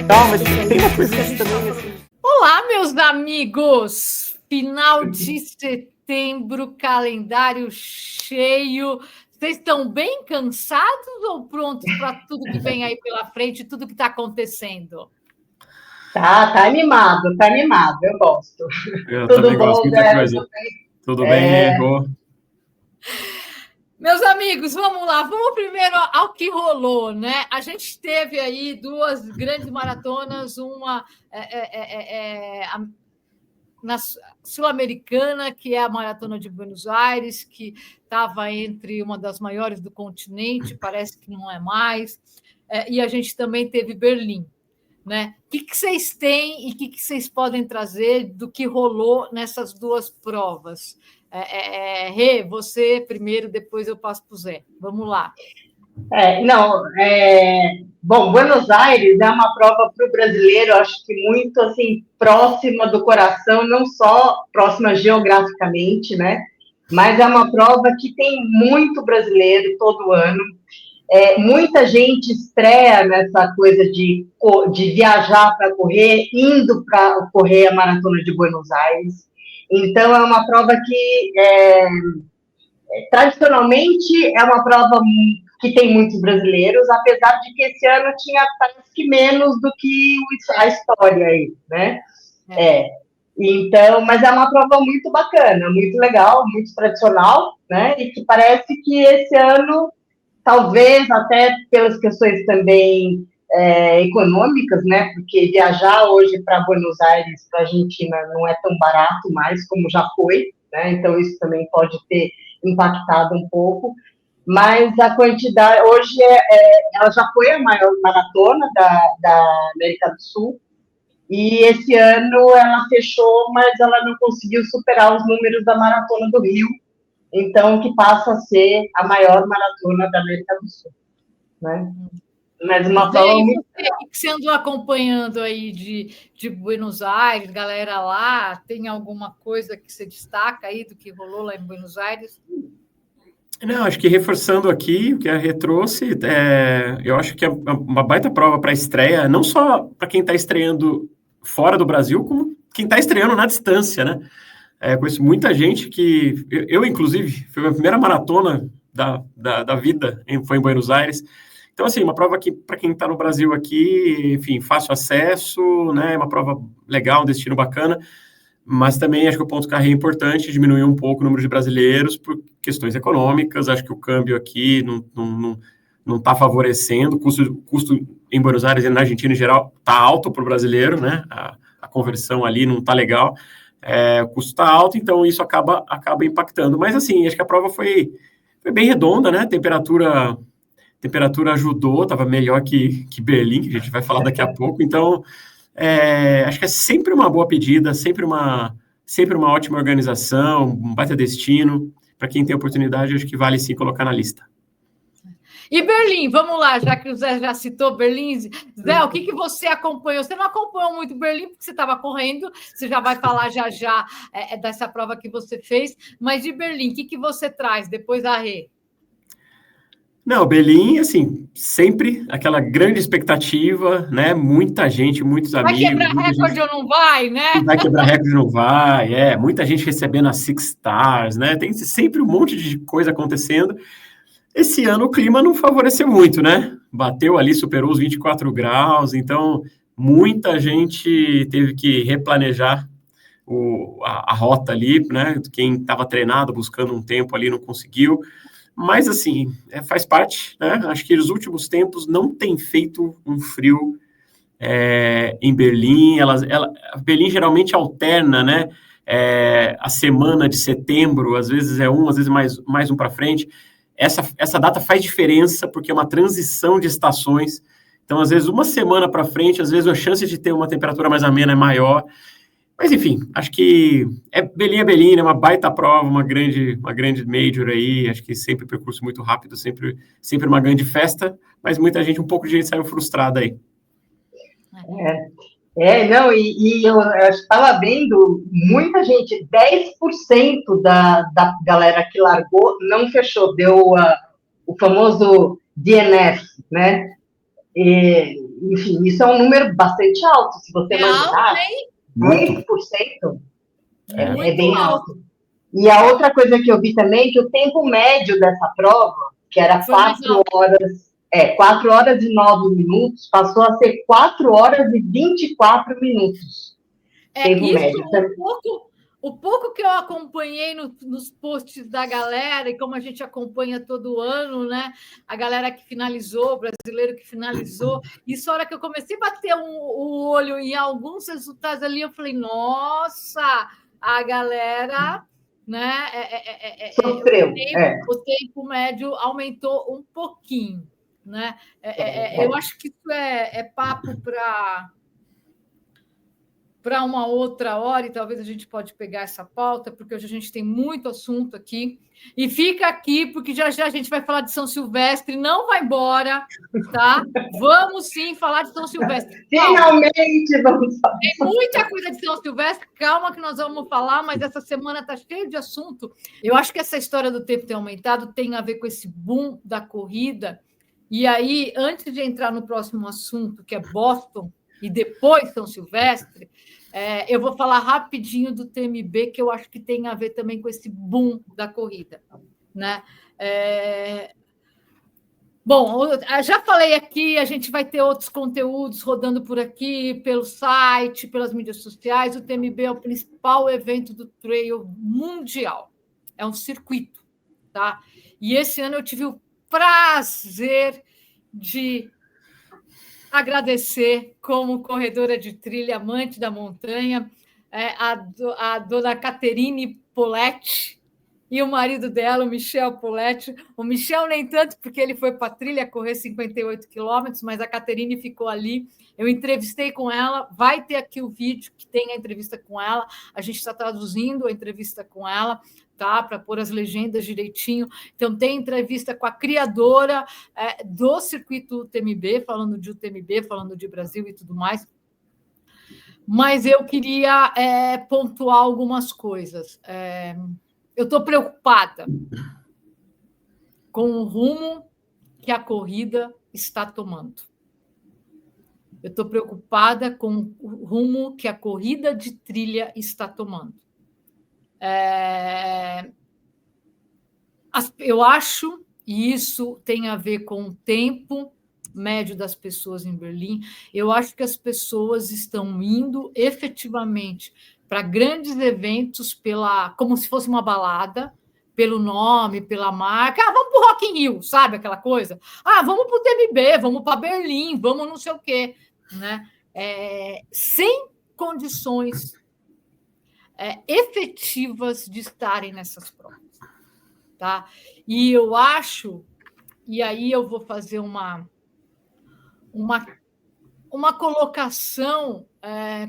Não, mas tem uma coisa também assim. Olá, meus amigos! Final de setembro, calendário cheio. Vocês estão bem cansados ou prontos para tudo que vem aí pela frente, tudo que está acontecendo? Tá animado, eu gosto. Eu Tudo também gosto, bom, muita Zé? coisa. Tudo bem, Rô? Meus amigos, vamos lá. Vamos primeiro ao que rolou, né? A gente teve aí duas grandes maratonas, uma na Sul-Americana, que é a Maratona de Buenos Aires, que estava entre uma das maiores do continente, parece que não é mais, e a gente também teve Berlim. Né? O que vocês têm e o que vocês podem trazer do que rolou nessas duas provas? Rê, você primeiro, depois eu passo para o Zé. Vamos lá. Bom, Buenos Aires é uma prova para o brasileiro, acho que muito assim, próxima do coração, não só próxima geograficamente, né? Mas é uma prova que tem muito brasileiro todo ano. Muita gente estreia nessa coisa de viajar para correr, indo para correr a Maratona de Buenos Aires. Então, é uma prova que, tradicionalmente, é uma prova que tem muitos brasileiros, apesar de que esse ano tinha, parece que, menos do que a história aí, né? Então, mas é uma prova muito bacana, muito legal, muito tradicional, né? E que parece que esse ano, talvez até pelas questões também econômicas, né? Porque viajar hoje para Buenos Aires, para a Argentina, não é tão barato mais como já foi, né? Então isso também pode ter impactado um pouco. Mas a quantidade hoje ela já foi a maior maratona da América do Sul. E esse ano ela fechou, mas ela não conseguiu superar os números da Maratona do Rio. Então, que passa a ser a maior maratona da América do Sul, né? Mas uma prova muito... que você andou acompanhando aí de Buenos Aires, galera lá, tem alguma coisa que você destaca aí do que rolou lá em Buenos Aires? Não, acho que reforçando aqui o que a Rê trouxe, eu acho que é uma baita prova para estreia, não só para quem está estreando fora do Brasil, como quem está estreando na distância, né? Conheço muita gente que... Eu, inclusive, foi a minha primeira maratona da vida, foi em Buenos Aires. Então, assim, uma prova que, para quem está no Brasil aqui, enfim, fácil acesso, né? Uma prova legal, um destino bacana, mas também acho que o ponto carreira é importante, diminuir um pouco o número de brasileiros por questões econômicas. Acho que o câmbio aqui não está favorecendo. O custo em Buenos Aires e na Argentina, em geral, está alto para o brasileiro, né? A conversão ali não está legal. O custo está alto, então isso acaba impactando. Mas, assim, acho que a prova foi bem redonda, né? Temperatura ajudou, estava melhor que Berlim, que a gente vai falar daqui a pouco. Então, acho que é sempre uma boa pedida, sempre uma ótima organização, um baita destino. Para quem tem oportunidade, acho que vale sim colocar na lista. E Berlim, vamos lá, já que o Zé já citou Berlim. Zé, o que você acompanhou? Você não acompanhou muito Berlim, porque você estava correndo, você já vai falar já dessa prova que você fez, mas de Berlim, o que você traz depois da Rê? Não, Berlim, assim, sempre aquela grande expectativa, né? Muita gente, muitos amigos. Vai quebrar recorde ou não vai, né? Vai quebrar recorde ou não vai, muita gente recebendo as Six Stars, né? Tem sempre um monte de coisa acontecendo. Esse ano o clima não favoreceu muito, né? Bateu ali, superou os 24 graus, então muita gente teve que replanejar a rota ali, né? Quem estava treinado, buscando um tempo ali, não conseguiu. Mas, assim, faz parte, né? Acho que nos últimos tempos não tem feito um frio em Berlim. Berlim geralmente alterna, né? A semana de setembro, às vezes é às vezes mais um para frente. Essa data faz diferença, porque é uma transição de estações. Então, às vezes, uma semana para frente, às vezes a chance de ter uma temperatura mais amena é maior. Mas, enfim, acho que Berlim, né? Uma baita prova, uma grande major aí, acho que sempre percurso muito rápido, sempre uma grande festa, mas muita gente, um pouco de gente saiu frustrada aí. Eu estava vendo muita gente, 10% da galera que largou não fechou, deu o famoso DNF, né? Enfim, isso é um número bastante alto. Se você imaginar, 10% é bem alto. E a outra coisa que eu vi também, que o tempo médio dessa prova, que era 4 horas e 9 minutos, passou a ser 4 horas e 24 minutos. Tempo médio. O pouco que eu acompanhei nos posts da galera, e como a gente acompanha todo ano, né? A galera que finalizou, o brasileiro que finalizou, isso a hora que eu comecei a bater o olho em alguns resultados ali, eu falei, nossa, a galera, né? Sofreu. O tempo médio aumentou um pouquinho, né? Eu acho que isso é papo para uma outra hora, e talvez a gente pode pegar essa pauta, porque hoje a gente tem muito assunto aqui. E fica aqui, porque já já a gente vai falar de São Silvestre, não vai embora, tá? Vamos sim falar de São Silvestre. Finalmente vamos falar. Tem muita coisa de São Silvestre, calma que nós vamos falar, mas essa semana está cheia de assunto. Eu acho que essa história do tempo ter aumentado tem a ver com esse boom da corrida. E aí, antes de entrar no próximo assunto, que é Boston, e depois São Silvestre, eu vou falar rapidinho do TMB, que eu acho que tem a ver também com esse boom da corrida, né? Bom, já falei aqui, a gente vai ter outros conteúdos rodando por aqui, pelo site, pelas mídias sociais. O TMB é o principal evento do trail mundial. É um circuito, tá? E esse ano eu tive o prazer de agradecer como corredora de trilha, amante da montanha, a dona Caterine Poletti e o marido dela, o Michel Poletti. O Michel nem tanto, porque ele foi para a trilha correr 58 quilômetros, mas a Caterine ficou ali. Eu entrevistei com ela, vai ter aqui o vídeo que tem a entrevista com ela, a gente está traduzindo a entrevista com ela, tá? Para pôr as legendas direitinho. Então, tem entrevista com a criadora do circuito UTMB, falando de UTMB, falando de Brasil e tudo mais. Mas eu queria pontuar algumas coisas. Eu estou preocupada com o rumo que a corrida está tomando. Eu estou preocupada com o rumo que a corrida de trilha está tomando. Eu acho, e isso tem a ver com o tempo médio das pessoas em Berlim, eu acho que as pessoas estão indo efetivamente para grandes eventos como se fosse uma balada, pelo nome, pela marca. Vamos para o Rock in Rio, sabe aquela coisa? Vamos para o TMB, vamos para Berlim, vamos não sei o quê, né? Sem condições efetivas de estarem nessas provas, tá? E eu acho, e aí eu vou fazer uma colocação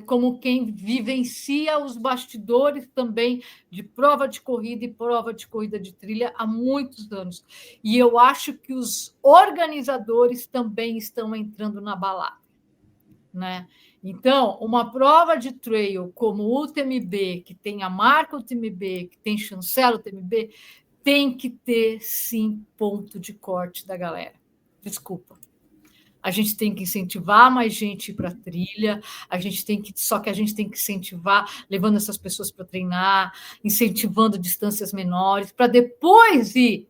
como quem vivencia os bastidores também de prova de corrida e prova de corrida de trilha há muitos anos. E eu acho que os organizadores também estão entrando na balada, né? Então, uma prova de trail como o UTMB, que tem a marca UTMB, que tem chancela UTMB, tem que ter, sim, ponto de corte da galera. Desculpa. A gente tem que incentivar mais gente para a trilha, só que a gente tem que incentivar levando essas pessoas para treinar, incentivando distâncias menores, para depois ir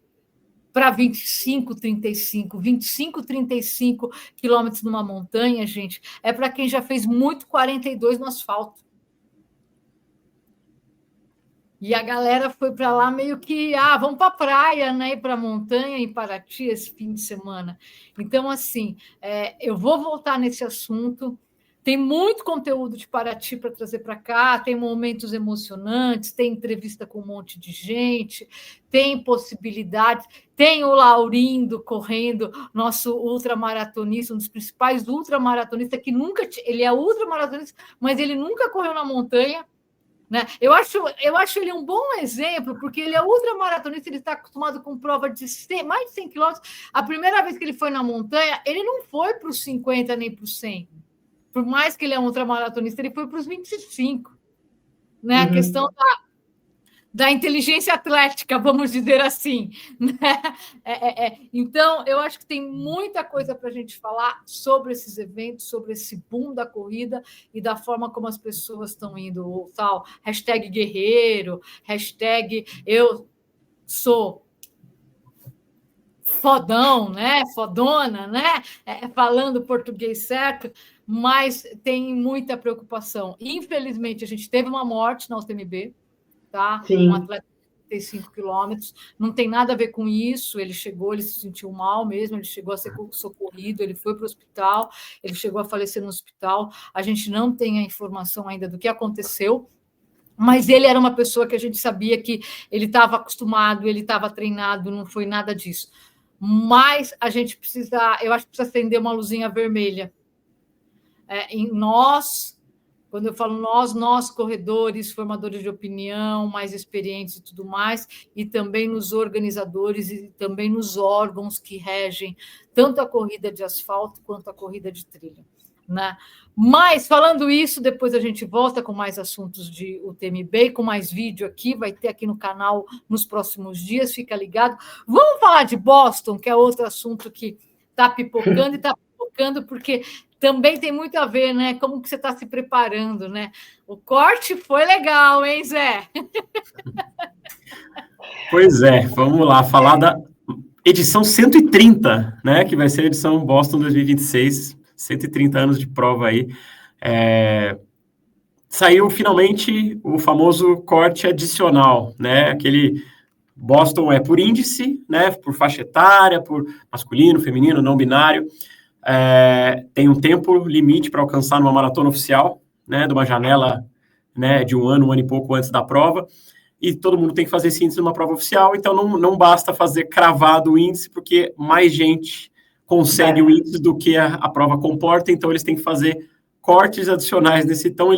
para 25, 35 quilômetros numa montanha, gente, é para quem já fez muito 42 no asfalto. E a galera foi para lá meio que, vamos para a praia, né? Ir para a montanha em Paraty esse fim de semana. Então, assim, eu vou voltar nesse assunto. Tem muito conteúdo de Paraty para trazer para cá, tem momentos emocionantes, tem entrevista com um monte de gente, tem possibilidades. Tem o Laurindo correndo, nosso ultramaratonista, um dos principais ultramaratonistas, que nunca... Ele é ultramaratonista, mas ele nunca correu na montanha, né? Eu acho ele um bom exemplo, porque ele é ultramaratonista, ele está acostumado com prova de mais de 100 quilômetros. A primeira vez que ele foi na montanha, ele não foi para os 50 nem para os 100. Por mais que ele é um ultramaratonista, ele foi para os 25. Né? A questão da inteligência atlética, vamos dizer assim. Né? Então, eu acho que tem muita coisa para a gente falar sobre esses eventos, sobre esse boom da corrida e da forma como as pessoas estão indo, o tal hashtag guerreiro, hashtag eu sou fodão, né? Fodona, né? Falando português certo, mas tem muita preocupação. Infelizmente, a gente teve uma morte na UTMB, tá? Sim. Um atleta de 35 quilômetros, não tem nada a ver com isso, ele chegou, ele se sentiu mal mesmo, ele chegou a ser socorrido, ele foi para o hospital, ele chegou a falecer no hospital, a gente não tem a informação ainda do que aconteceu, mas ele era uma pessoa que a gente sabia que ele estava acostumado, ele estava treinado, não foi nada disso. Mas a gente precisa, eu acho que precisa acender uma luzinha vermelha. Em nós, quando eu falo nós corredores, formadores de opinião, mais experientes e tudo mais, e também nos organizadores e também nos órgãos que regem tanto a corrida de asfalto quanto a corrida de trilha. Né? Mas, falando isso, depois a gente volta com mais assuntos de UTMB, com mais vídeo aqui, vai ter aqui no canal nos próximos dias, fica ligado. Vamos falar de Boston, que é outro assunto que está pipocando, e está pipocando porque também tem muito a ver, né? Como que você está se preparando, né? O corte foi legal, hein, Zé? Pois é, vamos lá, falar da edição 130, né? Que vai ser a edição Boston 2026. 130 anos de prova aí. Saiu finalmente o famoso corte adicional, né? Aquele Boston é por índice, né? Por faixa etária, por masculino, feminino, não binário. Tem um tempo limite para alcançar numa maratona oficial, né? De uma janela, né? De um ano e pouco antes da prova. E todo mundo tem que fazer esse índice numa prova oficial, então não basta fazer cravado o índice, porque mais gente consegue o índice do que a prova comporta, então eles têm que fazer cortes adicionais nesse. Então,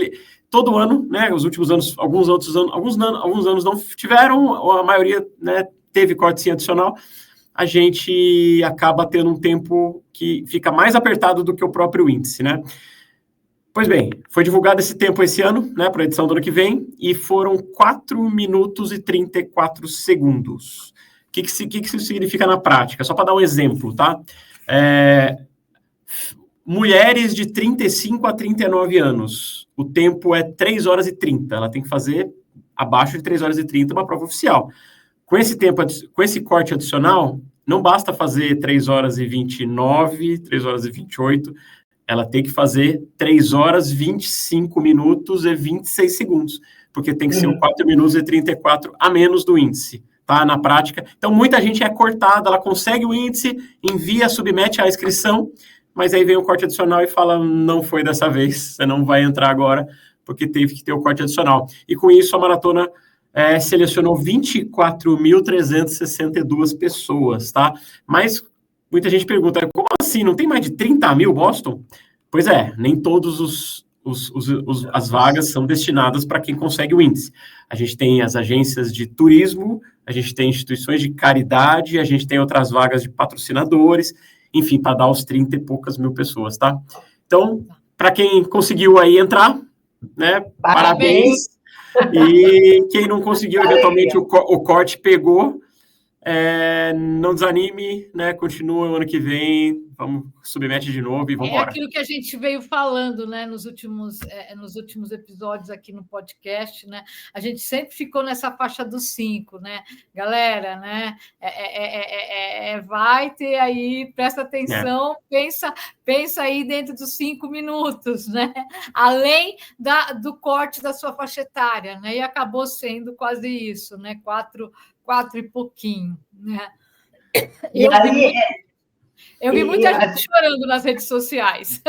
todo ano, né, os últimos anos, alguns anos não tiveram, a maioria, né, teve corte adicional, a gente acaba tendo um tempo que fica mais apertado do que o próprio índice, né? Pois bem, foi divulgado esse tempo esse ano, né, para a edição do ano que vem, e foram 4 minutos e 34 segundos. O que isso significa na prática? Só para dar um exemplo, tá? Mulheres de 35 a 39 anos, o tempo é 3 horas e 30, ela tem que fazer abaixo de 3 horas e 30 uma prova oficial. Com esse corte adicional, não basta fazer 3 horas e 29, 3 horas e 28, ela tem que fazer 3 horas, 25 minutos e 26 segundos, porque tem que ser 4 minutos e 34 a menos do índice. Tá, na prática. Então, muita gente é cortada, ela consegue o índice, envia, submete a inscrição, mas aí vem o corte adicional e fala, não foi dessa vez, você não vai entrar agora, porque teve que ter o corte adicional. E com isso, a maratona selecionou 24.362 pessoas, tá? Mas muita gente pergunta, como assim, não tem mais de 30 mil Boston? Pois é, nem todos as vagas são destinadas para quem consegue o índice. A gente tem as agências de turismo, a gente tem instituições de caridade, a gente tem outras vagas de patrocinadores, enfim, para dar os 30 e poucas mil pessoas, tá? Então, para quem conseguiu aí entrar, né, parabéns. E quem não conseguiu, eventualmente o corte pegou, não desanime, né? Continua o ano que vem, vamos submete de novo e vamos embora. É aquilo que a gente veio falando, né, nos últimos episódios aqui no podcast, né? A gente sempre ficou nessa faixa dos 5, né? Galera, né? Vai ter aí, presta atenção, pensa aí dentro dos 5 minutos, né? Além do corte da sua faixa etária, né? E acabou sendo quase isso, né? 4 e pouquinho, né? Eu vi muita gente chorando nas redes sociais.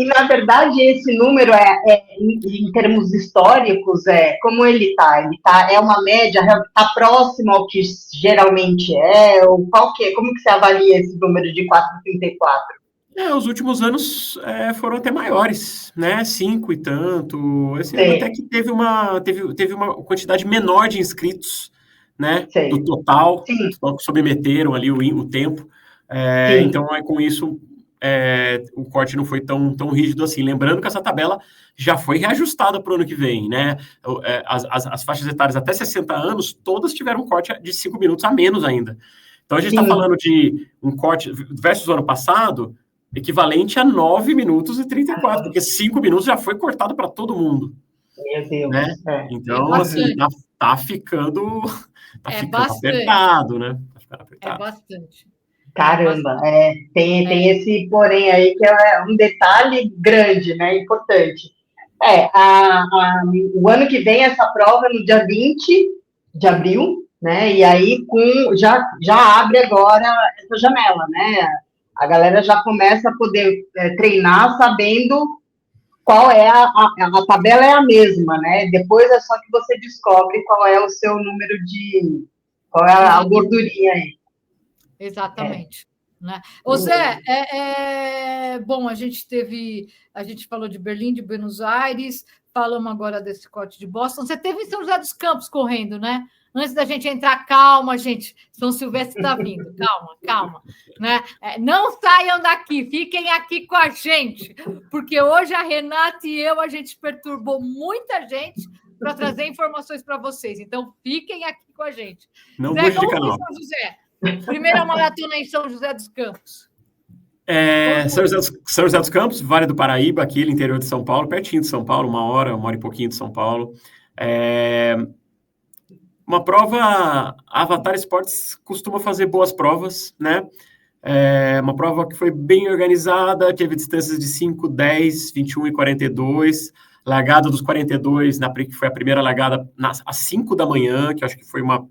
Na verdade, esse número em termos históricos, como ele está? É uma média, está próximo ao que geralmente ou como que você avalia esse número de 4,34? Os últimos anos foram até maiores, né? 5 e tanto. Esse ano até que teve uma quantidade menor de inscritos, né? Do total, que submeteram ali o tempo. Então, com isso, o corte não foi tão rígido assim. Lembrando que essa tabela já foi reajustada para o ano que vem, né? As faixas etárias até 60 anos, todas tiveram um corte de 5 minutos a menos ainda. Então, a gente está falando de um corte versus o ano passado, equivalente a 9 minutos e 34, porque 5 minutos já foi cortado para todo mundo. Meu Deus. Né? Então, assim, tá ficando apertado, né? Tá ficando apertado. É bastante. Caramba, tem esse porém aí que é um detalhe grande, né? Importante. O ano que vem essa prova é no dia 20 de abril, né? E aí já abre agora essa janela, né? A galera já começa a poder treinar sabendo qual é a tabela é a mesma, né? Depois é só que você descobre qual é o seu número qual é a gordurinha aí. Exatamente. Né? Ô Zé, bom, a gente falou de Berlim, de Buenos Aires, falamos agora desse corte de Boston. Você teve em São José dos Campos correndo, né? Antes da gente entrar, calma, gente. São Silvestre está vindo, calma. Né? Não saiam daqui, fiquem aqui com a gente, porque hoje a Renata e eu, a gente perturbou muita gente para trazer informações para vocês. Então, fiquem aqui com a gente. Não Zé, mude de como canal. foi, São José? Primeira maratona em São José dos Campos. São José dos Campos, Vale do Paraíba, aqui no interior de São Paulo, pertinho de São Paulo, uma hora e pouquinho de São Paulo. Uma prova, a Avatar Esportes costuma fazer boas provas, né? Uma prova que foi bem organizada, teve distâncias de 5, 10, 21 e 42, largada dos 42, que foi a primeira largada às 5 da manhã, que eu acho que foi uma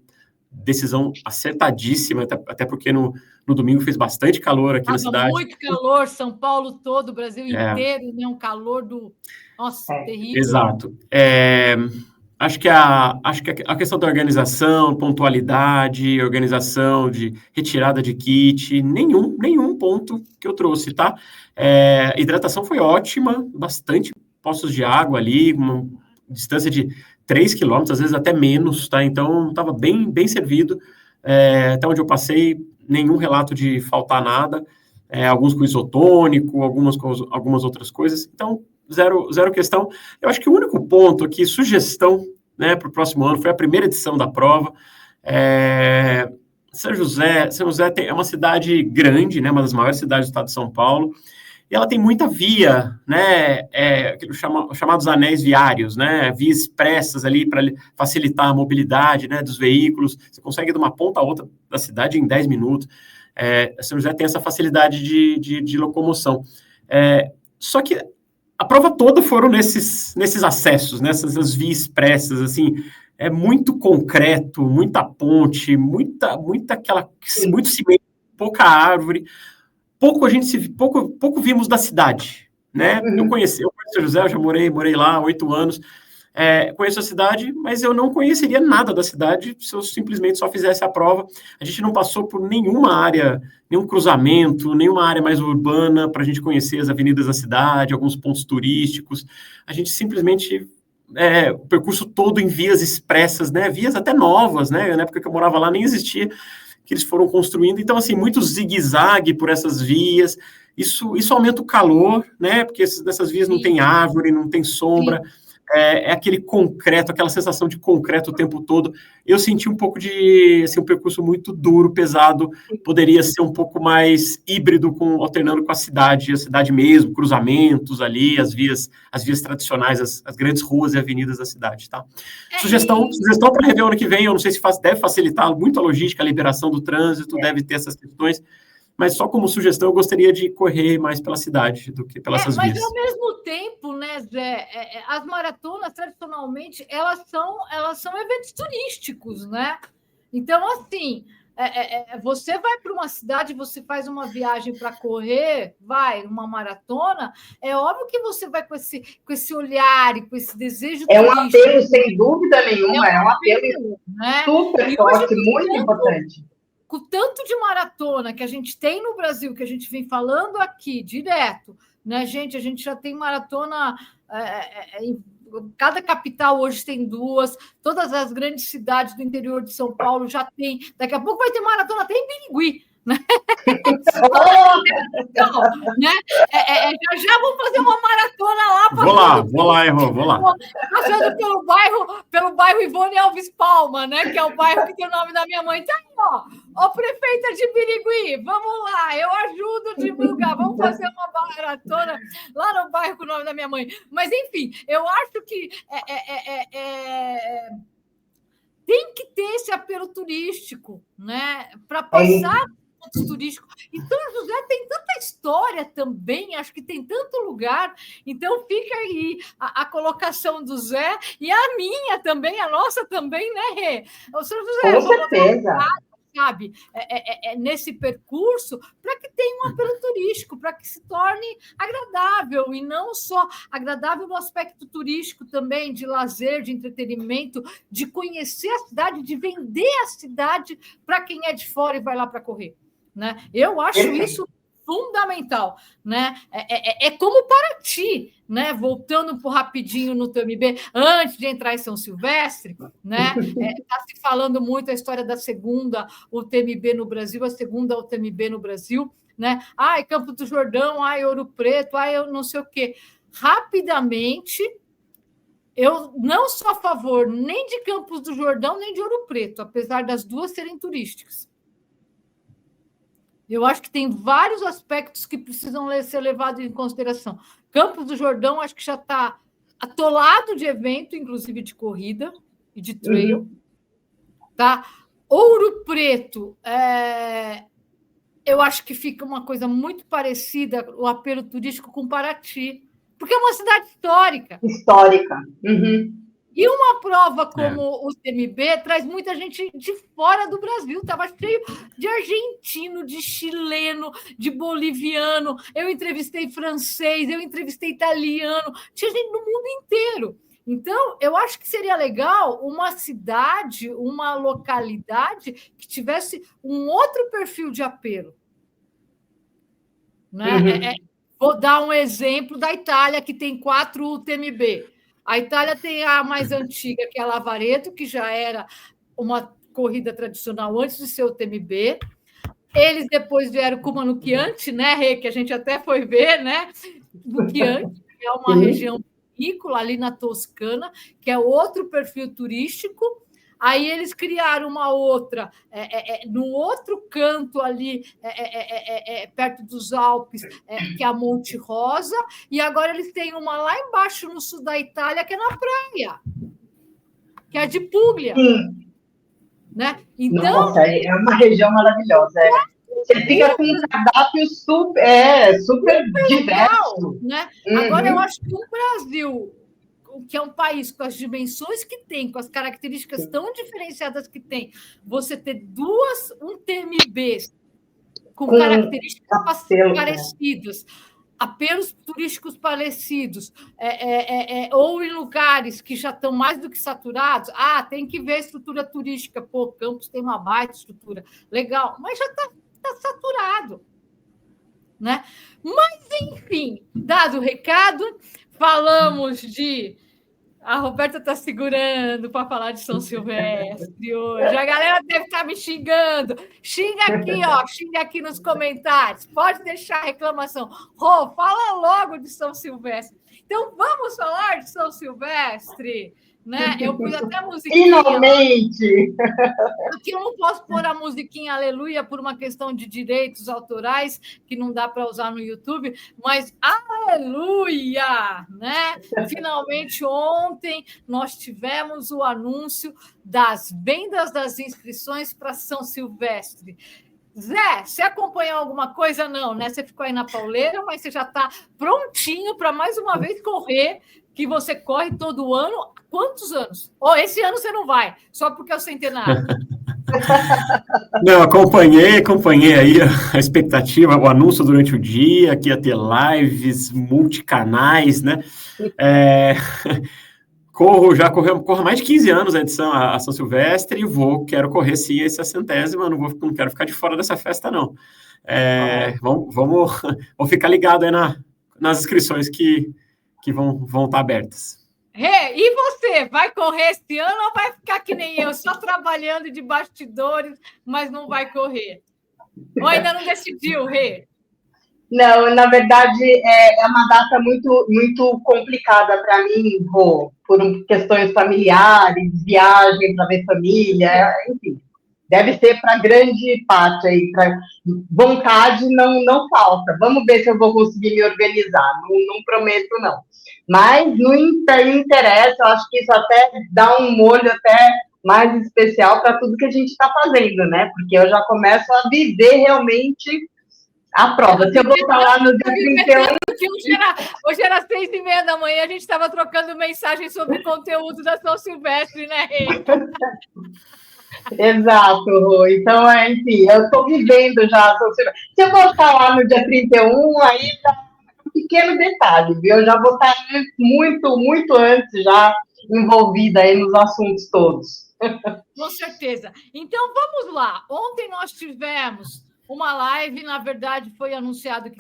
decisão acertadíssima, até porque no domingo fez bastante calor aqui na cidade. Muito calor, São Paulo todo, o Brasil inteiro, né? Um calor Nossa, terrível. Exato. Acho que a questão da organização, pontualidade, organização de retirada de kit, nenhum ponto que eu trouxe, tá? Hidratação foi ótima, bastante poços de água ali, uma distância de 3 quilômetros, às vezes até menos, tá? Então, estava bem servido. Até onde eu passei, nenhum relato de faltar nada. Alguns com isotônico, algumas outras coisas. Então, zero questão. Eu acho que o único ponto aqui, sugestão, né, para o próximo ano, foi a primeira edição da prova. São José é uma cidade grande, né, uma das maiores cidades do estado de São Paulo, e ela tem muita via, né, chamados anéis viários, né, vias expressas ali para facilitar a mobilidade, né, dos veículos. Você consegue ir de uma ponta a outra da cidade em 10 minutos. São José tem essa facilidade de locomoção. Só que a prova toda foram nesses acessos, nessas vias expressas, assim, muito concreto, muita ponte, muito cimento, pouca árvore, pouco vimos da cidade, né? Eu conheci São José, eu já morei lá há 8 anos, conheço a cidade, mas eu não conheceria nada da cidade se eu simplesmente só fizesse a prova. A gente não passou por nenhuma área, nenhum cruzamento, nenhuma área mais urbana para a gente conhecer as avenidas da cidade, alguns pontos turísticos. A gente simplesmente, o percurso todo em vias expressas, né? Vias até novas, né? Na época que eu morava lá nem existia, que eles foram construindo. Então, assim, muito zigue-zague por essas vias. Isso aumenta o calor, né? Porque nessas vias não tem árvore, não tem sombra. Aquele concreto, aquela sensação de concreto o tempo todo. Eu senti um pouco de, assim, um percurso muito duro, pesado, poderia ser um pouco mais híbrido, alternando com a cidade mesmo, cruzamentos ali, as vias tradicionais, as grandes ruas e avenidas da cidade, tá? Sugestão para rever o ano que vem, eu não sei se deve facilitar muito a logística, a liberação do trânsito, deve ter essas questões, mas só como sugestão, eu gostaria de correr mais pela cidade do que pelas vias. Mas, ao mesmo tempo, né, Zé, as maratonas, tradicionalmente, elas são eventos turísticos, né? Então, assim, você vai para uma cidade, você faz uma viagem para correr, uma maratona, é óbvio que você vai com esse olhar e com esse desejo turístico. Um apelo, sem dúvida nenhuma, é um apelo, né? Super forte, muito importante. Com o tanto de maratona que a gente tem no Brasil, que a gente vem falando aqui direto, né, gente? A gente já tem maratona, cada capital hoje tem 2, todas as grandes cidades do interior de São Paulo já tem. Daqui a pouco vai ter maratona até em Birigui, né? Então, né? Já vamos fazer uma maratona lá. Vou lá, Errol, vou lá. Passando pelo bairro Ivone Alves Palma, né? Que é o bairro que tem o nome da minha mãe. Então, ó, prefeita de Birigui, vamos lá, eu ajudo a divulgar, vamos fazer uma maratona lá no bairro com o nome da minha mãe. Mas, enfim, eu acho que tem que ter esse apelo turístico, né? Para passar pontos turísticos. E São José tem tanta história também, acho que tem tanto lugar. Então, fica aí a colocação do Zé e a minha também, a nossa também, né, Rê? O São José, com certeza. Sabe, nesse percurso, para que tenha um apelo turístico, para que se torne agradável, e não só agradável no aspecto turístico também, de lazer, de entretenimento, de conhecer a cidade, de vender a cidade para quem é de fora e vai lá para correr. Né? Eu acho isso fundamental, né? É como Paraty, né? Voltando rapidinho no TMB, antes de entrar em São Silvestre, né? Está se falando muito a história da segunda UTMB no Brasil, a segunda UTMB no Brasil, né? Ai, Campo do Jordão, ai, Ouro Preto, ai, eu não sei o quê. Rapidamente, eu não sou a favor nem de Campos do Jordão, nem de Ouro Preto, apesar das duas serem turísticas. Eu acho que tem vários aspectos que precisam ser levados em consideração. Campos do Jordão, acho que já está atolado de evento, inclusive de corrida e de trail. Tá? Ouro Preto, eu acho que fica uma coisa muito parecida, o apelo turístico, com Paraty, porque é uma cidade histórica. Histórica. Uhum. E uma prova como o TMB traz muita gente de fora do Brasil. Estava cheio de argentino, de chileno, de boliviano. Eu entrevistei francês, eu entrevistei italiano. Tinha gente do mundo inteiro. Então, eu acho que seria legal uma cidade, uma localidade que tivesse um outro perfil de apelo. Né? Vou dar um exemplo da Itália, que tem 4 UTMB. A Itália tem a mais antiga, que é a Lavaredo, que já era uma corrida tradicional antes de ser o TMB. Eles depois vieram com o Chianti, né, Rê, que a gente até foi ver, né? Do Chianti, que é uma região vinícola ali na Toscana, que é outro perfil turístico. Aí eles criaram uma outra, no outro canto ali, perto dos Alpes, que é a Monte Rosa, e agora eles têm uma lá embaixo no sul da Itália, que é na praia, que é de Puglia. Né? Então, nossa, é uma região maravilhosa. Você fica com um cardápio super diverso. Né? Agora, eu acho que o Brasil, que é um país com as dimensões que tem, com as características tão diferenciadas que tem, você ter um TMB com características parecidas, apelos turísticos parecidos, ou em lugares que já estão mais do que saturados, tem que ver a estrutura turística. Pô, Campos tem uma baita estrutura, legal, mas já está saturado. Né? Mas, enfim, dado o recado, falamos de... A Roberta está segurando para falar de São Silvestre hoje. A galera deve estar me xingando. Xinga aqui nos comentários. Pode deixar a reclamação. Rô, fala logo de São Silvestre. Então, vamos falar de São Silvestre. Né? Eu pus até a musiquinha. Finalmente! Aqui eu não posso pôr a musiquinha Aleluia por uma questão de direitos autorais, que não dá para usar no YouTube, mas Aleluia! Né? Finalmente, ontem, nós tivemos o anúncio das vendas das inscrições para São Silvestre. Zé, você acompanhou alguma coisa? Não, né? Você ficou aí na pauleira, mas você já está prontinho para mais uma vez correr, que você corre todo ano. Quantos anos? Esse ano você não vai, só porque é o centenário. Não, acompanhei aí a expectativa, o anúncio durante o dia, que ia ter lives, multicanais, né? Corro mais de 15 anos a edição a São Silvestre e quero correr sim essa 100ª, não quero ficar de fora dessa festa, não. Vamos ficar ligado aí nas inscrições que vão estar abertas. E você, vai correr esse ano ou vai ficar que nem eu, só trabalhando de bastidores, mas não vai correr? Ou ainda não decidiu, Rê? Não, na verdade, é uma data muito, muito complicada para mim, Rô, por questões familiares, viagem para ver família, enfim. Deve ser para grande parte aí, para vontade não falta. Vamos ver se eu vou conseguir me organizar. Não prometo, não. Mas não interessa, eu acho que isso até dá um molho até mais especial para tudo que a gente está fazendo, né? Porque eu já começo a viver realmente a prova. Se eu voltar lá no dia 31... Hoje era 6h30 da manhã, a gente estava trocando mensagem sobre conteúdo da São Silvestre, né, Rê? Exato, Rô. Então, enfim, eu estou vivendo já a São Silvestre. Se eu voltar lá no dia 31, aí tá um pequeno detalhe, viu? Eu já vou estar muito, muito antes já envolvida aí nos assuntos todos. Com certeza. Então, vamos lá. Ontem nós tivemos uma live, na verdade, foi anunciado que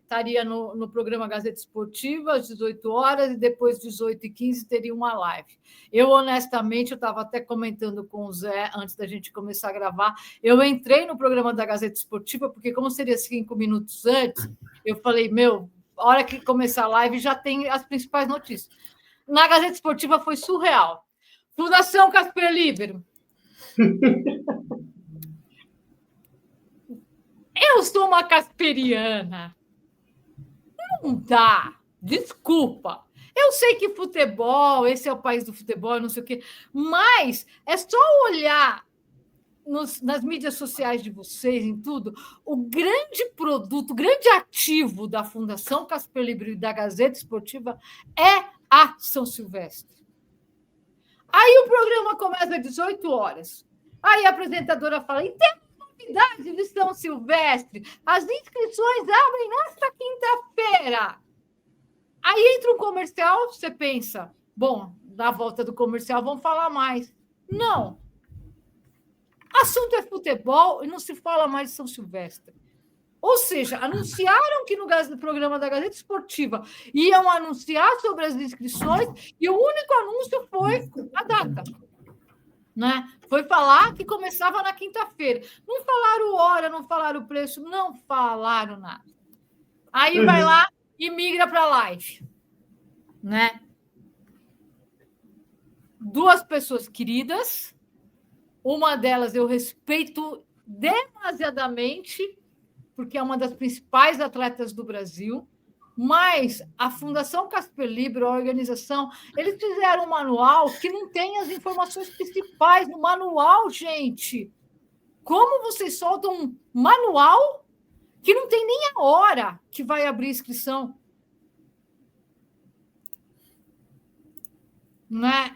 estaria no programa Gazeta Esportiva às 18 horas e depois, 18h15, teria uma live. Eu, honestamente, eu estava até comentando com o Zé, antes da gente começar a gravar, eu entrei no programa da Gazeta Esportiva, porque como seria 5 minutos antes, eu falei, a hora que começar a live já tem as principais notícias. Na Gazeta Esportiva foi surreal. Fundação Casper Libero. Eu sou uma casperiana. Não dá. Desculpa. Eu sei que futebol, esse é o país do futebol, não sei o quê, mas é só olhar nas mídias sociais de vocês, em tudo, o grande produto, o grande ativo da Fundação Casper Libero e da Gazeta Esportiva é a São Silvestre. Aí o programa começa às 18 horas. Aí a apresentadora fala, e tem novidade de São Silvestre, as inscrições abrem nesta quinta-feira. Aí entra um comercial, você pensa, bom, na volta do comercial vão falar mais. Não. Assunto é futebol e não se fala mais de São Silvestre. Ou seja, anunciaram que no programa da Gazeta Esportiva iam anunciar sobre as inscrições e o único anúncio foi a data. Né? Foi falar que começava na quinta-feira. Não falaram hora, não falaram preço, não falaram nada. Aí vai lá e migra para a live. Né? 2 pessoas queridas, uma delas eu respeito demasiadamente, porque é uma das principais atletas do Brasil, mas a Fundação Casper Libero, a organização, eles fizeram um manual que não tem as informações principais no manual, gente. Como vocês soltam um manual que não tem nem a hora que vai abrir inscrição? Né?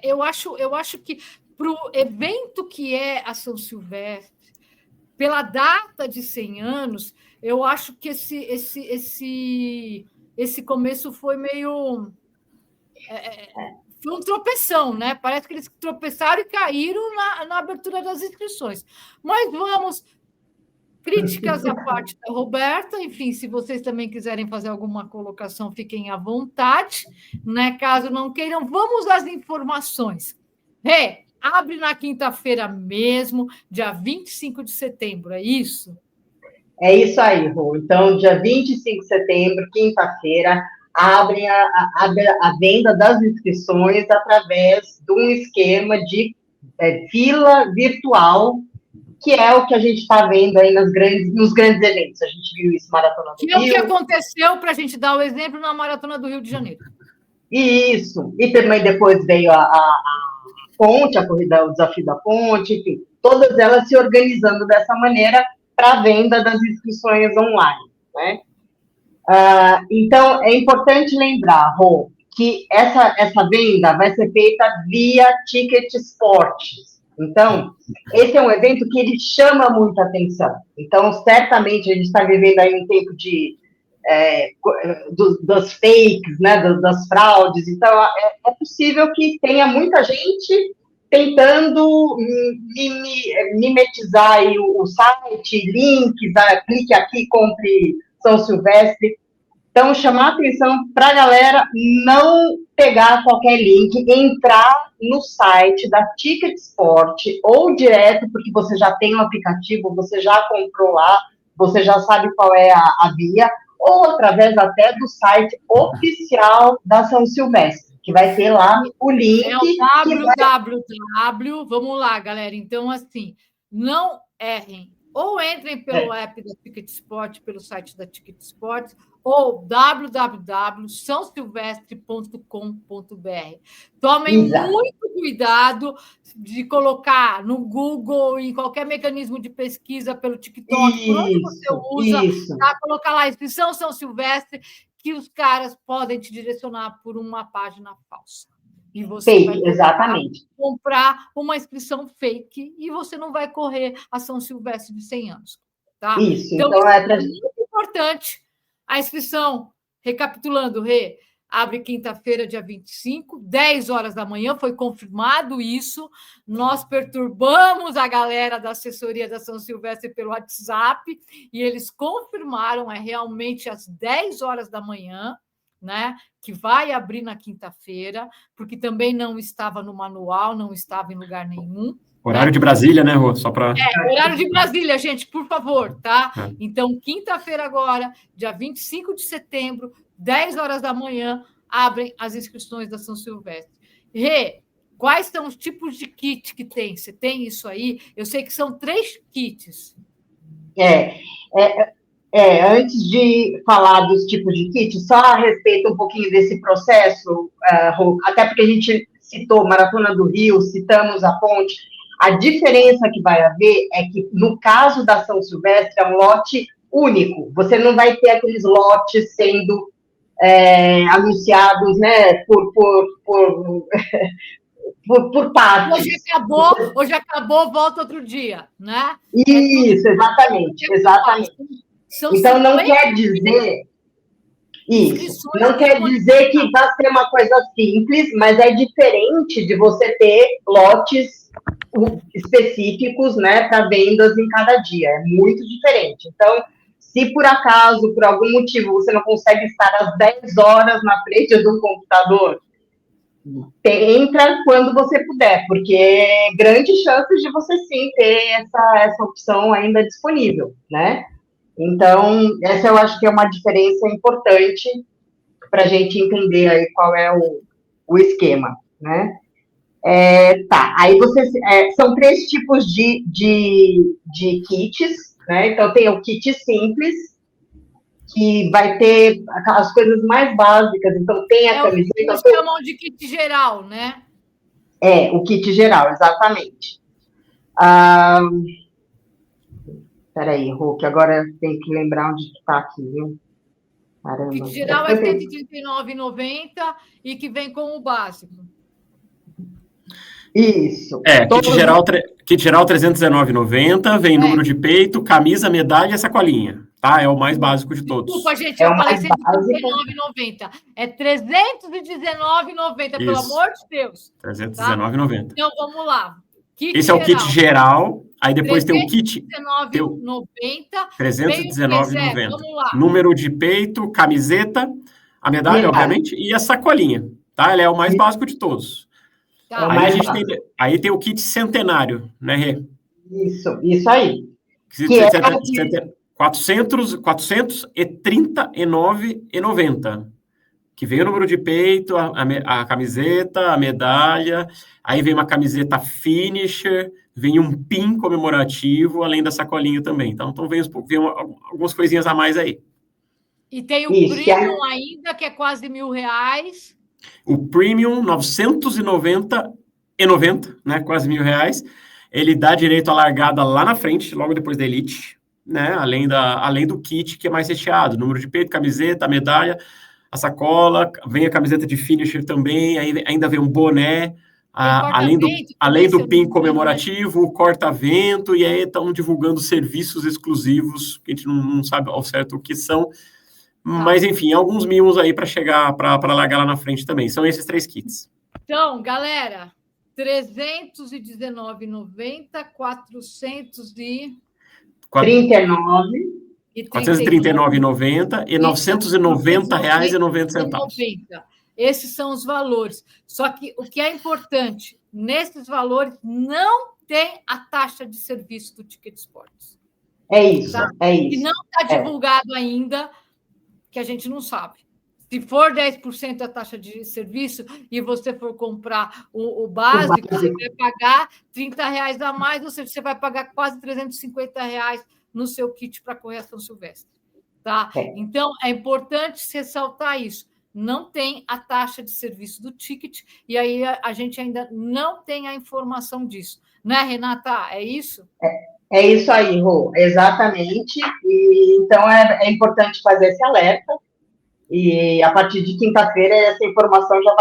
Eu acho que para o evento que é a São Silvestre, pela data de 100 anos, eu acho que esse começo foi meio... foi um tropeção, né? Parece que eles tropeçaram e caíram na abertura das inscrições. Mas vamos... Críticas à parte da Roberta, enfim, se vocês também quiserem fazer alguma colocação, fiquem à vontade, né? Caso não queiram, vamos às informações. Abre na quinta-feira mesmo, dia 25 de setembro, é isso? É isso aí, Rô. Então, dia 25 de setembro, quinta-feira, abre a venda das inscrições através de um esquema de fila virtual, que é o que a gente está vendo aí nos grandes eventos. A gente viu isso na Maratona do Rio. Que é o que aconteceu, para a gente dar o exemplo, na Maratona do Rio de Janeiro. Isso. E também depois veio a ponte, a corrida, o desafio da ponte, enfim, todas elas se organizando dessa maneira para a venda das inscrições online, né? Então, é importante lembrar, Rô, que essa venda vai ser feita via Ticket Esportes. Então, esse é um evento que ele chama muita atenção. Então, certamente, a gente está vivendo aí um tempo dos fakes, né, das fraudes. Então, é possível que tenha muita gente tentando mimetizar aí o site, links, clique aqui, compre São Silvestre. Então, chamar atenção para a galera não pegar qualquer link, entrar no site da Ticket Sport ou direto, porque você já tem o aplicativo, você já comprou lá, você já sabe qual é a via, ou através até do site oficial da São Silvestre, que vai ter lá o link. É o www. Vamos lá, galera. Então, assim, não errem. Ou entrem pelo app da Ticket Sport, pelo site da Ticket Sport, ou www.sãosilvestre.com.br. Tomem muito cuidado de colocar no Google, em qualquer mecanismo de pesquisa, pelo TikTok, por onde você usa, tá? Colocar lá inscrição São Silvestre, que os caras podem te direcionar por uma página falsa. E você vai comprar uma inscrição fake e você não vai correr a São Silvestre de 100 anos. Tá? Isso, então é muito importante. A inscrição, recapitulando, Rê, abre quinta-feira, dia 25, 10 horas da manhã, foi confirmado isso. Nós perturbamos a galera da assessoria da São Silvestre pelo WhatsApp e eles confirmaram, é realmente às 10 horas da manhã, né, que vai abrir na quinta-feira, porque também não estava no manual, não estava em lugar nenhum. Horário de Brasília, né, Rô? Só para... horário de Brasília, gente, por favor, tá? Então, quinta-feira agora, dia 25 de setembro, 10 horas da manhã, abrem as inscrições da São Silvestre. Rê, quais são os tipos de kit que tem? Você tem isso aí? Eu sei que são 3 kits. Antes de falar dos tipos de kit, só a respeito um pouquinho desse processo, até porque a gente citou Maratona do Rio, citamos a Ponte, a diferença que vai haver é que, no caso da São Silvestre, é um lote único, você não vai ter aqueles lotes sendo anunciados, né, por partes. Hoje acabou, volta outro dia, né? Isso, exatamente. Então, não quer dizer... Isso, não quer dizer que vai ser uma coisa simples, mas é diferente de você ter lotes específicos, né, para vendas em cada dia. É muito diferente. Então, se por acaso, por algum motivo, você não consegue estar às 10 horas na frente do computador, entra quando você puder, porque é grande chance de você sim ter essa opção ainda disponível, né? Então, essa eu acho que é uma diferença importante para a gente entender aí qual é o esquema, né? Aí são 3 tipos de kits, né? Então, tem o kit simples, que vai ter as coisas mais básicas, então tem a camiseta... Eles chamam de kit geral, né? O kit geral, exatamente. Peraí, Hulk, agora tem que lembrar onde está aqui, viu? Caramba. O kit geral é R$ 139,90 e que vem com o básico. Isso. Kit geral R$ 319,90, vem número de peito, camisa, medalha e sacolinha, tá? É o mais básico de todos. Desculpa, gente, eu falei R$ 139,90. É R$ 319,90, pelo amor de Deus. R$ 319,90. Então, vamos lá. Esse é o kit geral, aí depois tem o kit... R$ 319,90. Número de peito, camiseta, a medalha, obviamente, e a sacolinha, tá? Ela é o mais básico de todos. Tá. Aí tem o kit centenário, né, Rê? Isso aí. R$ 439,90. Que vem o número de peito, a camiseta, a medalha, aí vem uma camiseta finisher, vem um pin comemorativo, além da sacolinha também. Então vem algumas coisinhas a mais aí. E tem o Premium ainda, que é quase R$1.000. O Premium, R$ 990,90, né? Quase R$1.000. Ele dá direito à largada lá na frente, logo depois da Elite, né? Além do kit, que é mais recheado. Número de peito, camiseta, a medalha, a sacola, vem a camiseta de finisher também, aí ainda vem um boné, além do pin comemorativo, o corta-vento, e aí estão divulgando serviços exclusivos, que a gente não sabe ao certo o que são, mas enfim, alguns mimos aí para chegar, para largar lá na frente também. São esses 3 kits. Então, galera, R$ 319,90, 439. e R$ 439,90 e R$ 990,90. Esses são os valores. Só que o que é importante, nesses valores não tem a taxa de serviço do Ticket Sports. É isso, tá? é isso. E não está divulgado ainda, que a gente não sabe. Se for 10% a taxa de serviço e você for comprar o básico, você vai pagar R$30 a mais, ou seja, você vai pagar quase R$350 no seu kit para correr a São Silvestre. Tá? Então, é importante ressaltar isso. Não tem a taxa de serviço do ticket, e aí a gente ainda não tem a informação disso. Né, Renata? É isso? É isso aí, Rô, exatamente. E, então, é importante fazer esse alerta. E a partir de quinta-feira essa informação já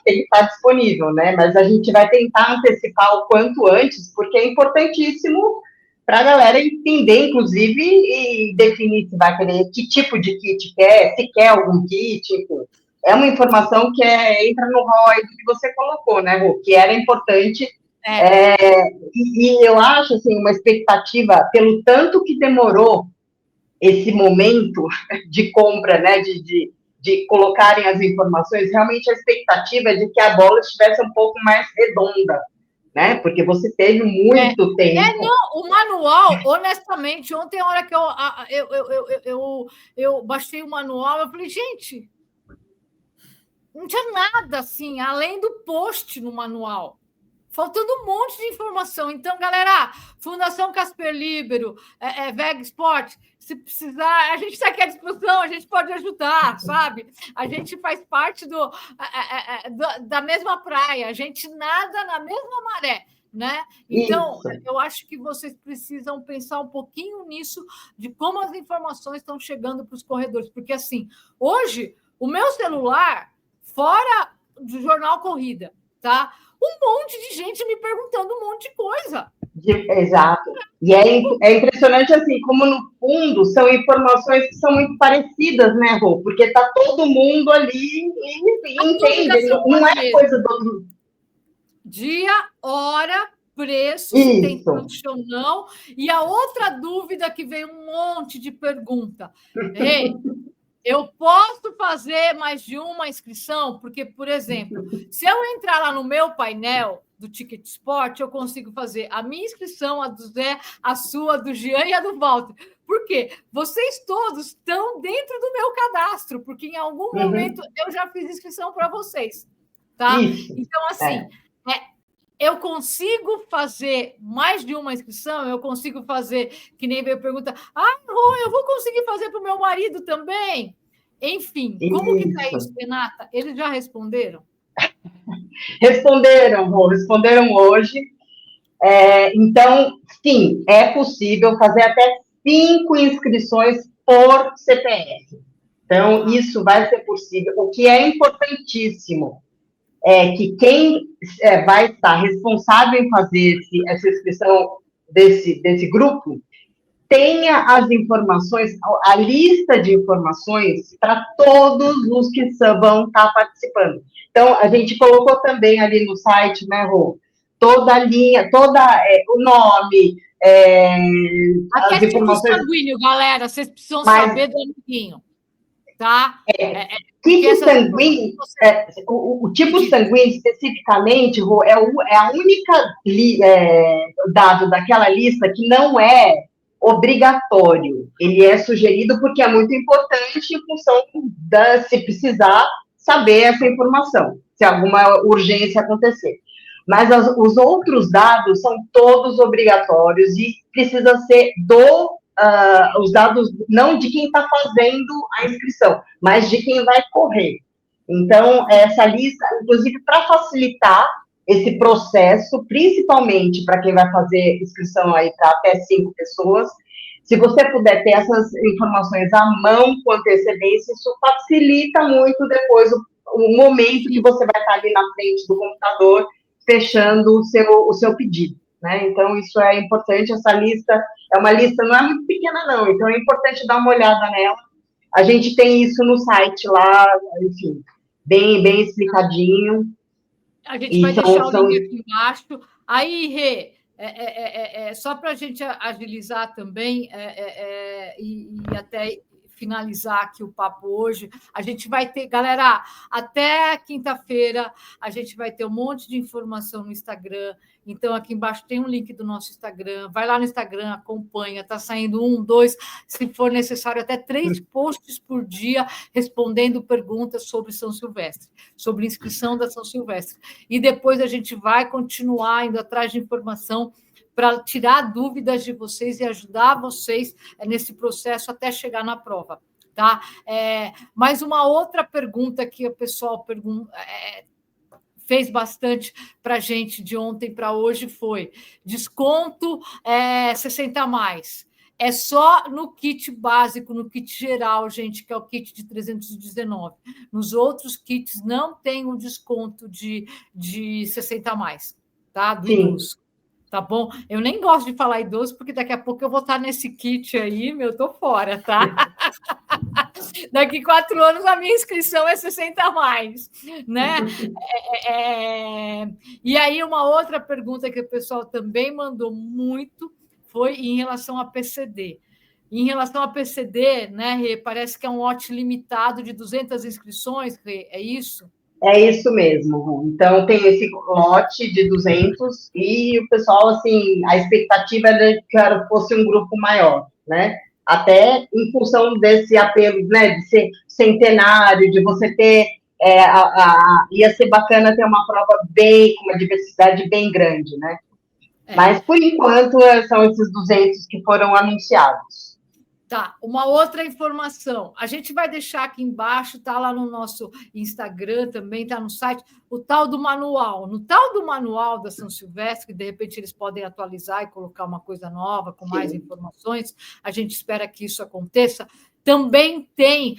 tem que estar disponível, né? Mas a gente vai tentar antecipar o quanto antes, porque é importantíssimo para a galera entender, inclusive, e definir se vai querer, que tipo de kit quer, se quer algum kit, enfim. É uma informação que entra no ROI que você colocou, né, Rô? Que era importante. E eu acho, assim, uma expectativa, pelo tanto que demorou esse momento de compra, né, de colocarem as informações, realmente a expectativa é de que a bola estivesse um pouco mais redonda, né, porque você teve muito tempo. Não, o manual, honestamente, ontem, a hora que eu baixei o manual, eu falei, gente, não tinha nada, assim, além do post no manual. Faltando um monte de informação. Então, galera, Fundação Casper Libero, VEG Sport, se precisar, a gente está aqui à disposição, a gente pode ajudar, sabe? A gente faz parte da mesma praia, a gente nada na mesma maré, né? Então, eu acho que vocês precisam pensar um pouquinho nisso, de como as informações estão chegando para os corredores. Porque, assim, hoje, o meu celular, fora do Jornal Corrida, tá? Um monte de gente me perguntando um monte de coisa. Exato. E é impressionante, assim, como no fundo são informações que são muito parecidas, né, Rô? Porque está todo mundo ali e entende. Não é coisa do outro. Dia, hora, preço, se tem taxa ou não. E a outra dúvida que veio um monte de pergunta. Ei, eu posso fazer mais de uma inscrição? Porque, por exemplo, se eu entrar lá no meu painel do Ticket Sport, eu consigo fazer a minha inscrição, a do Zé, a sua, a do Jean e a do Walter. Por quê? Vocês todos estão dentro do meu cadastro, porque em algum momento eu já fiz inscrição para vocês. Tá? Então, assim, eu consigo fazer mais de uma inscrição, eu consigo fazer, que nem veio pergunta, eu vou conseguir fazer para o meu marido também? Enfim, como que está isso, Renata? Eles já responderam? Responderam hoje. Então, sim, é possível fazer até 5 inscrições por CPF. Então, isso vai ser possível. O que é importantíssimo é que quem vai estar responsável em fazer essa inscrição desse grupo tenha as informações, a lista de informações para todos os que vão estar participando. Então, a gente colocou também ali no site, né, Rô? Toda a linha, o nome, as informações... Tipo sanguíneo, galera, vocês precisam saber do amiguinho, tá? Tipo sanguíneo, o tipo sanguíneo, especificamente, Rô, é a única dado daquela lista que não é obrigatório. Ele é sugerido porque é muito importante em função se precisar saber essa informação, se alguma urgência acontecer. Mas os outros dados são todos obrigatórios e precisa ser os dados não de quem está fazendo a inscrição, mas de quem vai correr. Então, essa lista, inclusive, para facilitar esse processo, principalmente para quem vai fazer inscrição aí para até 5 pessoas, se você puder ter essas informações à mão com antecedência, isso facilita muito depois o momento que você vai estar ali na frente do computador, fechando o seu pedido, né? Então, isso é importante, essa lista é uma lista, não é muito pequena, não, então é importante dar uma olhada nela. A gente tem isso no site lá, enfim, bem explicadinho. A gente vai deixar o link aqui embaixo. Aí, Rê, Só para a gente agilizar também e até finalizar aqui o papo hoje, a gente vai ter, galera, até quinta-feira, a gente vai ter um monte de informação no Instagram. Então, aqui embaixo tem um link do nosso Instagram. Vai lá no Instagram, acompanha. Está saindo 1, 2, se for necessário, até 3 posts por dia respondendo perguntas sobre São Silvestre, sobre inscrição da São Silvestre. E depois a gente vai continuar indo atrás de informação para tirar dúvidas de vocês e ajudar vocês nesse processo até chegar na prova. Tá? Mais uma outra pergunta que o pessoal fez bastante para a gente de ontem para hoje foi: desconto 60 a mais. É só no kit básico, no kit geral, gente, que é o kit de 319. Nos outros kits não tem o desconto de 60 a mais, tá? Do idoso. Tá bom? Eu nem gosto de falar idoso, porque daqui a pouco eu vou estar nesse kit aí, tô fora, tá? Daqui 4 anos a minha inscrição é 60 a mais, né? E aí, uma outra pergunta que o pessoal também mandou muito foi em relação a PCD. Em relação a PCD, né, Rê, parece que é um lote limitado de 200 inscrições, Rê, é isso? É isso mesmo. Então, tem esse lote de 200 e o pessoal, assim, a expectativa era que fosse um grupo maior, né? Até em função desse apelo, né, de ser centenário, de você ter... ia ser bacana ter uma prova com uma diversidade bem grande, né? Mas, por enquanto, são esses 200 que foram anunciados. Tá, uma outra informação. A gente vai deixar aqui embaixo, tá lá no nosso Instagram também, tá no site, o tal do manual. No tal do manual da São Silvestre, que de repente eles podem atualizar e colocar uma coisa nova, com mais informações, a gente espera que isso aconteça. Também tem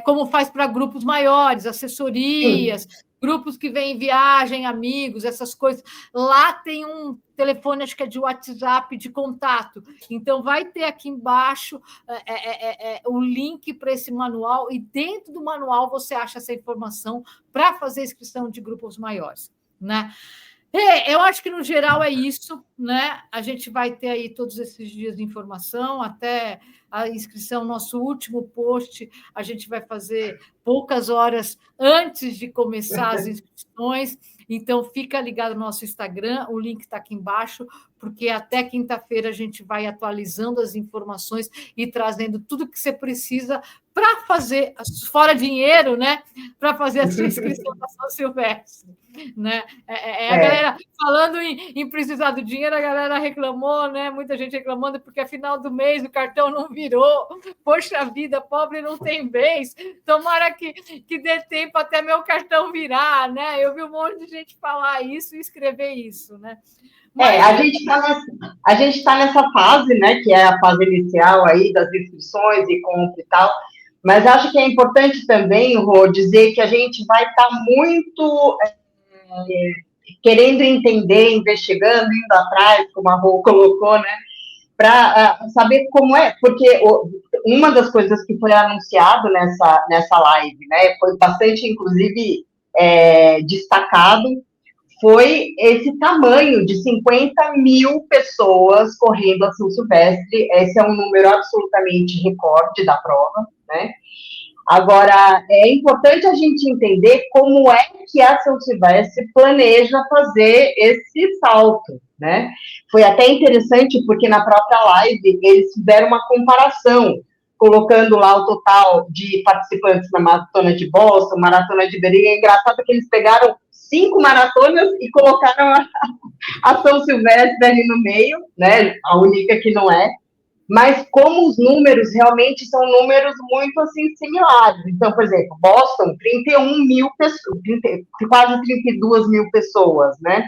como faz para grupos maiores, assessorias, grupos que vêm em viagem, amigos, essas coisas. Lá tem um telefone, acho que é de WhatsApp, de contato. Então, vai ter aqui embaixo o link para esse manual, e dentro do manual você acha essa informação para fazer a inscrição de grupos maiores, né? Eu acho que, no geral, é isso, né? A gente vai ter aí todos esses dias de informação, até a inscrição, nosso último post, a gente vai fazer poucas horas antes de começar as inscrições. Então, fica ligado no nosso Instagram, o link está aqui embaixo, porque até quinta-feira a gente vai atualizando as informações e trazendo tudo que você precisa para fazer, fora dinheiro, né? Para fazer a sua inscrição da São Silvestre. Né? A galera, falando em precisar do dinheiro, a galera reclamou, né? Muita gente reclamando, porque a final do mês o cartão não virou. Poxa vida, pobre não tem vez. Tomara que dê tempo até meu cartão virar, né? Eu vi um monte de gente falar isso e escrever isso, né? Mas... a gente está nessa fase, né? Que é a fase inicial aí das inscrições e compra e tal. Mas acho que é importante também, Rô, dizer que a gente vai estar muito querendo entender, investigando, indo atrás, como a Rô colocou, né? Para saber como é, porque uma das coisas que foi anunciado nessa live, né, foi bastante, inclusive, destacado, foi esse tamanho de 50 mil pessoas correndo a São Silvestre. Esse é um número absolutamente recorde da prova, né? Agora, é importante a gente entender como é que a São Silvestre planeja fazer esse salto, né? Foi até interessante, porque na própria live eles fizeram uma comparação, colocando lá o total de participantes na Maratona de Boston, Maratona de Berlim. É engraçado que eles pegaram 5 maratonas e colocaram a São Silvestre ali no meio, né? A única que não é. Mas como os números realmente são números muito, assim, similares. Então, por exemplo, Boston, 31 mil pessoas, quase 32 mil pessoas, né?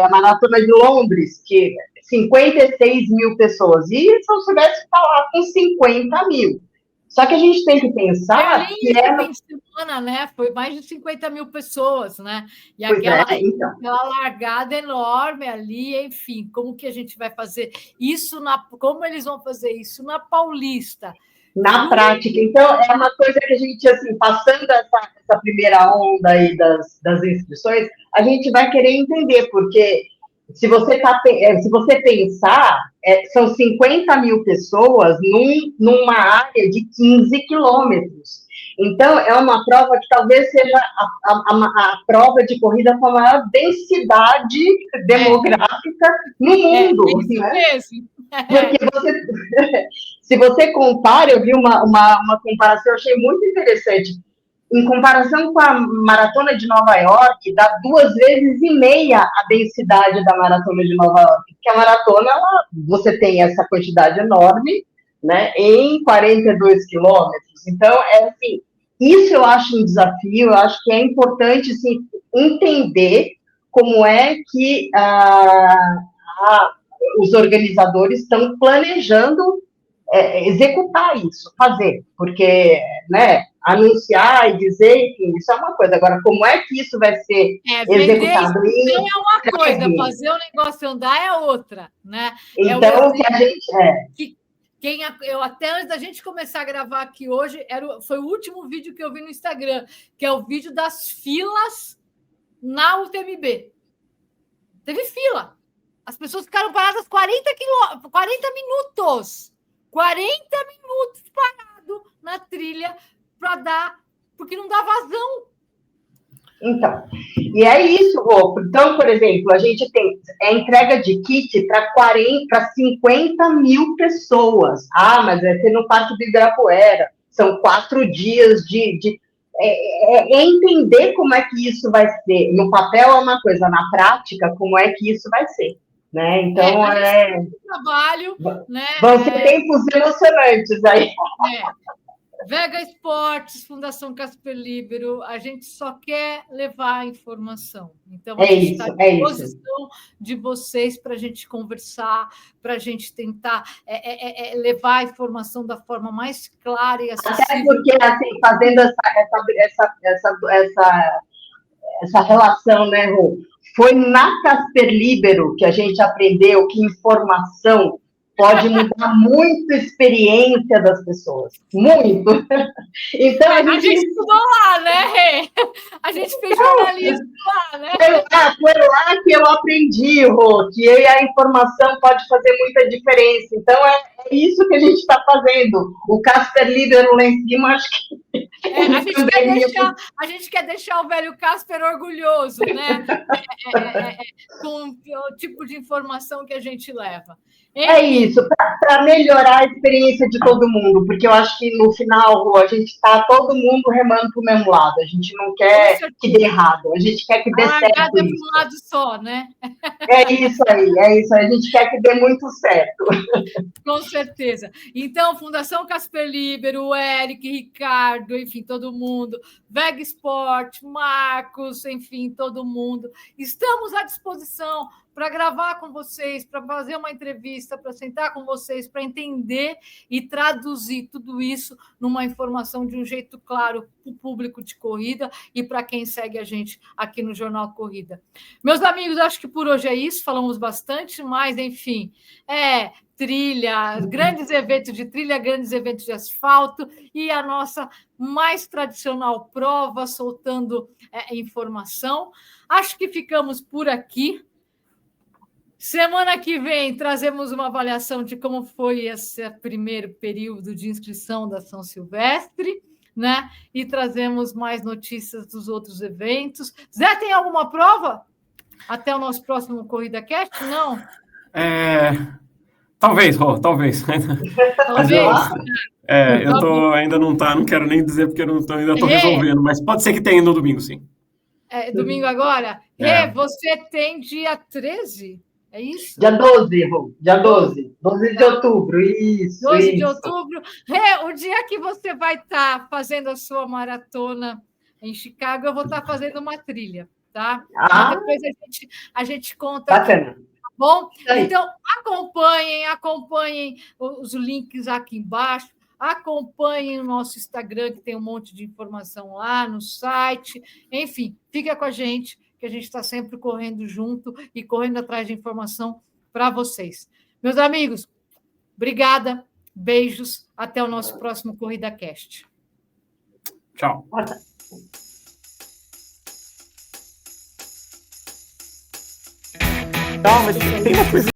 A Maratona de Londres, que 56 mil pessoas. E São Silvestre está lá com 50 mil. Só que a gente tem que pensar que semana, né? Foi mais de 50 mil pessoas, né? E aquela largada enorme ali, enfim, como que a gente vai fazer isso como eles vão fazer isso na Paulista? Na prática. Então, é uma coisa que a gente, assim, passando essa primeira onda aí das inscrições, a gente vai querer entender, porque se você pensar, são 50 mil pessoas numa área de 15 quilômetros. Então, é uma prova que talvez seja a prova de corrida com a maior densidade demográfica no mundo. É isso né? mesmo. Porque se você compara, eu vi uma comparação, eu achei muito interessante. Em comparação com a Maratona de Nova York, dá 2,5 vezes a densidade da Maratona de Nova York. Porque a maratona, você tem essa quantidade enorme, né, em 42 quilômetros. Então, assim, isso eu acho um desafio, eu acho que é importante assim, entender como é que os organizadores estão planejando executar isso, fazer, porque, né, anunciar e dizer, enfim, isso é uma coisa. Agora, como é que isso vai ser executado? Isso é uma coisa, fazer o negócio andar é outra, né? Então, que a gente... Eu até antes da gente começar a gravar aqui hoje, foi o último vídeo que eu vi no Instagram, que é o vídeo das filas na UTMB. Teve fila. As pessoas ficaram paradas 40 minutos. 40 minutos parado na trilha para dar, porque não dá vazão. Então, e é isso, Rô. Então, por exemplo, a gente tem entrega de kit para 50 mil pessoas. Ah, mas vai ser no Parque do Ibirapuera. São 4 dias de entender como é que isso vai ser. No papel é uma coisa, na prática, como é que isso vai ser. Né? Então, trabalho, né? Vão ser tempos emocionantes aí. Vega Esportes, Fundação Casper Libero, a gente só quer levar a informação. Então, a gente está à disposição de vocês para a gente conversar, para a gente tentar levar a informação da forma mais clara e acessível. Até porque, assim, fazendo essa relação, né, Rô? Foi na Casper Libero que a gente aprendeu que informação pode mudar muito a experiência das pessoas. Muito. Então, a gente estudou lá, né, Rê? A gente fez jornalismo lá, né? Foi lá que eu aprendi, Rô, que a informação pode fazer muita diferença. Então, é isso que a gente está fazendo. O Casper Libero lá em cima, acho que... a gente quer deixar o velho Casper orgulhoso, né? Com o tipo de informação que a gente leva. É isso, para melhorar a experiência de todo mundo, porque eu acho que no final a gente está todo mundo remando para o mesmo lado, a gente não quer que dê errado, a gente quer que dê certo. Para um lado só, né? É isso aí, a gente quer que dê muito certo. Com certeza. Então, Fundação Casper Libero, o Eric, Ricardo, enfim, todo mundo, Vega Sport, Marcos, enfim, todo mundo, estamos à disposição para gravar com vocês, para fazer uma entrevista, para sentar com vocês, para entender e traduzir tudo isso numa informação de um jeito claro para o público de corrida e para quem segue a gente aqui no Jornal Corrida. Meus amigos, acho que por hoje é isso, falamos bastante, mas, enfim, trilha, grandes eventos de trilha, grandes eventos de asfalto e a nossa mais tradicional prova, soltando informação. Acho que ficamos por aqui. Semana que vem trazemos uma avaliação de como foi esse primeiro período de inscrição da São Silvestre, né? E trazemos mais notícias dos outros eventos. Zé, tem alguma prova? Até o nosso próximo Corrida Cast? Não? Talvez, Rô, talvez. Eu tô, ainda não quero nem dizer porque eu ainda estou resolvendo, mas pode ser que tenha no domingo, sim. Domingo agora? Você tem dia 13? É isso? Dia 12, Rô. Dia 12. 12 de outubro, isso. 12 de outubro. O dia que você vai estar fazendo a sua maratona em Chicago, eu vou estar fazendo uma trilha, tá? Depois a gente conta. Bacana. Aqui, tá bom? Então, acompanhem os links aqui embaixo. Acompanhem o nosso Instagram, que tem um monte de informação lá no site. Enfim, fica com a gente, que a gente está sempre correndo junto e correndo atrás de informação para vocês. Meus amigos, obrigada, beijos, até o nosso próximo Corrida Cast. Tchau. Tá, mas tem uma coisa